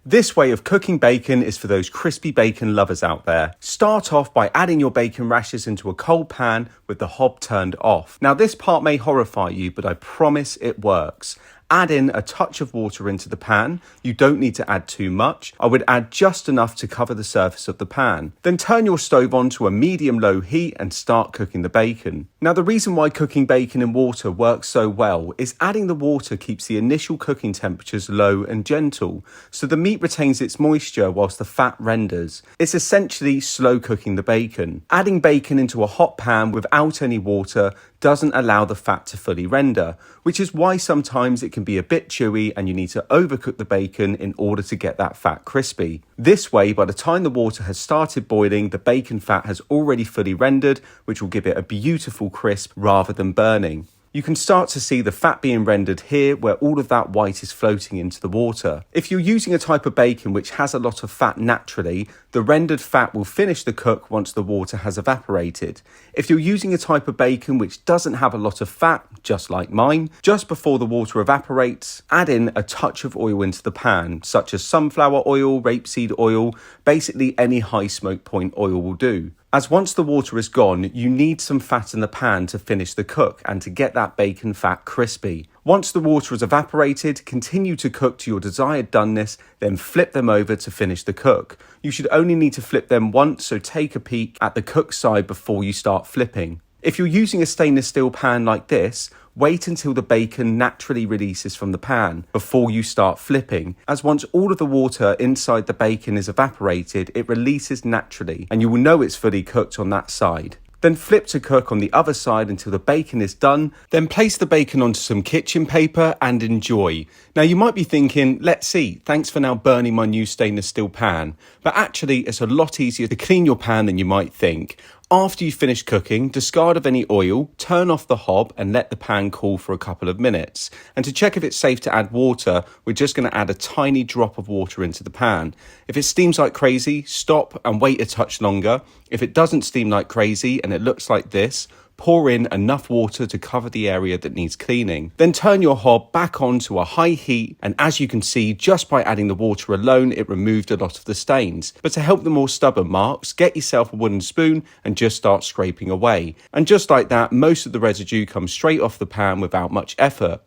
This way of cooking bacon is for those crispy bacon lovers out there. Start off by adding your bacon rashers into a cold pan with the hob turned off. Now this part may horrify you, but I promise it works. Add in a touch of water into the pan. You don't need to add too much. I would add just enough to cover the surface of the pan. Then turn your stove on to a medium-low heat and start cooking the bacon. Now the reason why cooking bacon in water works so well is adding the water keeps the initial cooking temperatures low and gentle, so the meat retains its moisture whilst the fat renders. It's essentially slow cooking the bacon. Adding bacon into a hot pan without any water doesn't allow the fat to fully render, which is why sometimes it can be a bit chewy and you need to overcook the bacon in order to get that fat crispy. This way, by the time the water has started boiling, the bacon fat has already fully rendered, which will give it a beautiful crisp rather than burning. You can start to see the fat being rendered here where all of that white is floating into the water. If you're using a type of bacon which has a lot of fat naturally, the rendered fat will finish the cook once the water has evaporated. If you're using a type of bacon which doesn't have a lot of fat, just like mine, just before the water evaporates, add in a touch of oil into the pan, such as sunflower oil, rapeseed oil, basically any high smoke point oil will do. As once the water is gone, you need some fat in the pan to finish the cook and to get that bacon fat crispy. Once the water is evaporated, continue to cook to your desired doneness, then flip them over to finish the cook. You should only need to flip them once, so take a peek at the cooked side before you start flipping. If you're using a stainless steel pan like this, wait until the bacon naturally releases from the pan before you start flipping, as once all of the water inside the bacon is evaporated, it releases naturally and you will know it's fully cooked on that side. Then flip to cook on the other side until the bacon is done. Then place the bacon onto some kitchen paper and enjoy. Now you might be thinking, let's see, thanks for now burning my new stainless steel pan. But actually it's a lot easier to clean your pan than you might think. After you finish cooking, discard of any oil, turn off the hob and let the pan cool for a couple of minutes. And to check if it's safe to add water, we're just going to add a tiny drop of water into the pan. If it steams like crazy, stop and wait a touch longer. If it doesn't steam like crazy and it looks like this, pour in enough water to cover the area that needs cleaning. Then turn your hob back on to a high heat, and as you can see, just by adding the water alone, it removed a lot of the stains. But to help the more stubborn marks, get yourself a wooden spoon and just start scraping away. And just like that, most of the residue comes straight off the pan without much effort.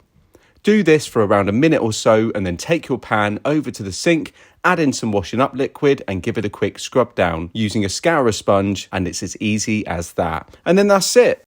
Do this for around a minute or so and then take your pan over to the sink, add in some washing up liquid and give it a quick scrub down using a scourer sponge, and it's as easy as that. And then that's it.